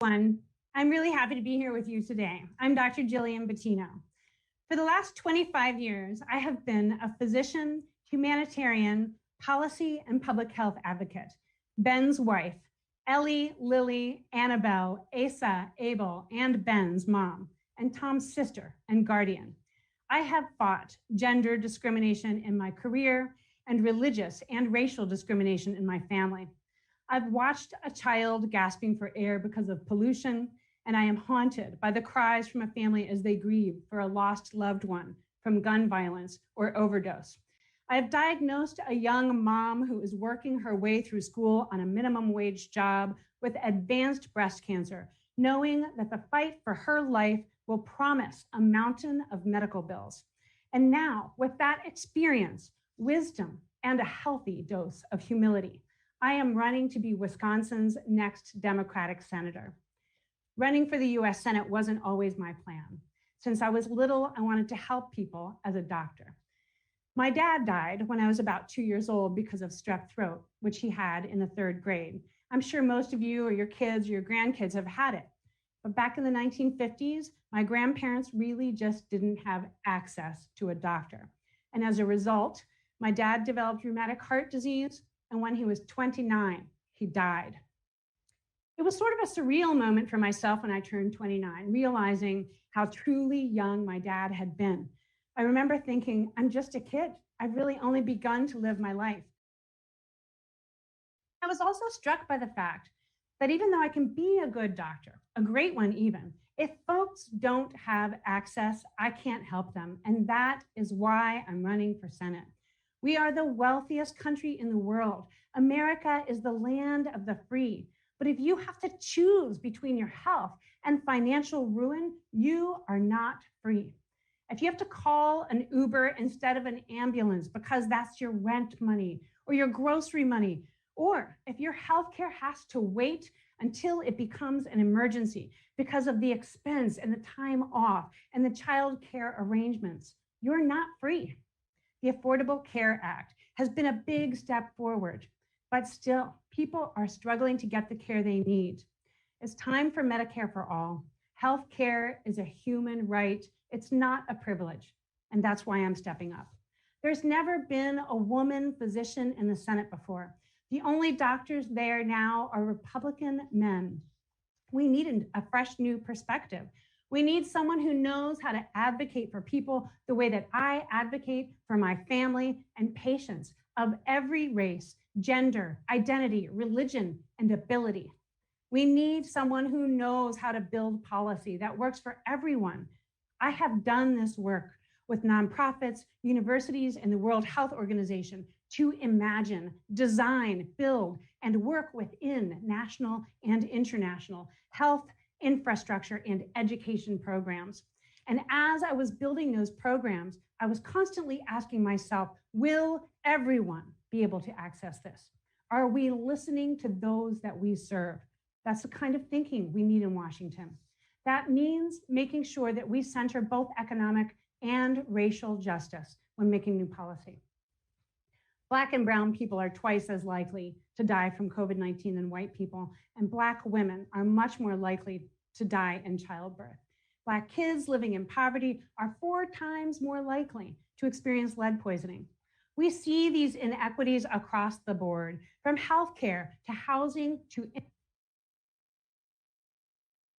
I'm really happy to be here with you today. I'm Dr. Gillian Battino. For the last 25 years, I have been a physician, humanitarian, policy, and public health advocate. Ben's wife, Ellie, Lily, Annabelle, Asa, Abel, and Ben's mom, and Tom's sister and guardian. I have fought gender discrimination in my career and religious and racial discrimination in my family. I've watched a child gasping for air because of pollution, and I am haunted by the cries from a family as they grieve for a lost loved one from gun violence or overdose. I have diagnosed a young mom who is working her way through school on a minimum wage job with advanced breast cancer, knowing that the fight for her life will promise a mountain of medical bills. And now, with that experience, wisdom, and a healthy dose of humility, I am running to be Wisconsin's next Democratic senator. Running for the US Senate wasn't always my plan. Since I was little, I wanted to help people as a doctor. My dad died when I was about 2 years old because of strep throat, which he had in the 3rd grade. I'm sure most of you or your kids or your grandkids have had it. But back in the 1950s, my grandparents really just didn't have access to a doctor. And as a result, my dad developed rheumatic heart disease, and when he was 29, he died. It was sort of a surreal moment for myself when I turned 29, realizing how truly young my dad had been. I remember thinking, I'm just a kid. I've really only begun to live my life. I was also struck by the fact that even though I can be a good doctor, a great one even, if folks don't have access, I can't help them. And that is why I'm running for Senate. We are the wealthiest country in the world. America is the land of the free. But if you have to choose between your health and financial ruin, you are not free. If you have to call an Uber instead of an ambulance because that's your rent money or your grocery money, or if your healthcare has to wait until it becomes an emergency because of the expense and the time off and the child care arrangements, you're not free. The Affordable Care Act has been a big step forward, but still, people are struggling to get the care they need. It's time for Medicare for all. Health care is a human right. It's not a privilege, and that's why I'm stepping up. There's never been a woman physician in the Senate before. The only doctors there now are Republican men. We need a fresh new perspective. We need someone who knows how to advocate for people the way that I advocate for my family and patients of every race, gender, identity, religion, and ability. We need someone who knows how to build policy that works for everyone. I have done this work with nonprofits, universities, and the World Health Organization to imagine, design, build, and work within national and international health, infrastructure, and education programs. And as I was building those programs, I was constantly asking myself, will everyone be able to access this? Are we listening to those that we serve? That's the kind of thinking we need in Washington. That means making sure that we center both economic and racial justice when making new policy. Black and brown people are twice as likely to die from COVID-19 than white people, and Black women are much more likely to die in childbirth. Black kids living in poverty are 4 times more likely to experience lead poisoning. We see these inequities across the board, from healthcare to housing to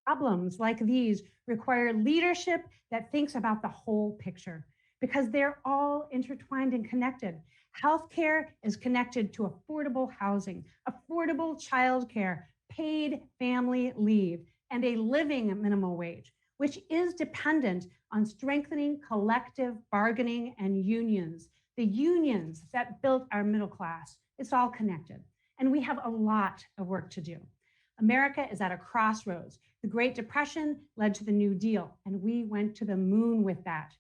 problems like these require leadership that thinks about the whole picture because they're all intertwined and connected. Healthcare is connected to affordable housing, affordable childcare, paid family leave, and a living minimum wage, which is dependent on strengthening collective bargaining and unions, the unions that built our middle class. It's all connected, and we have a lot of work to do. America is at a crossroads. The Great Depression led to the New Deal, and we went to the moon with that.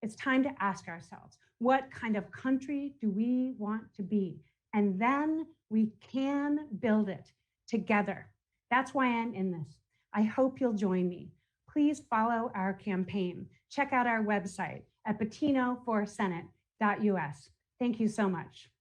It's time to ask ourselves, what kind of country do we want to be? And then we can build it together. That's why I'm in this. I hope you'll join me. Please follow our campaign. Check out our website at battinoforsenate.us. Thank you so much.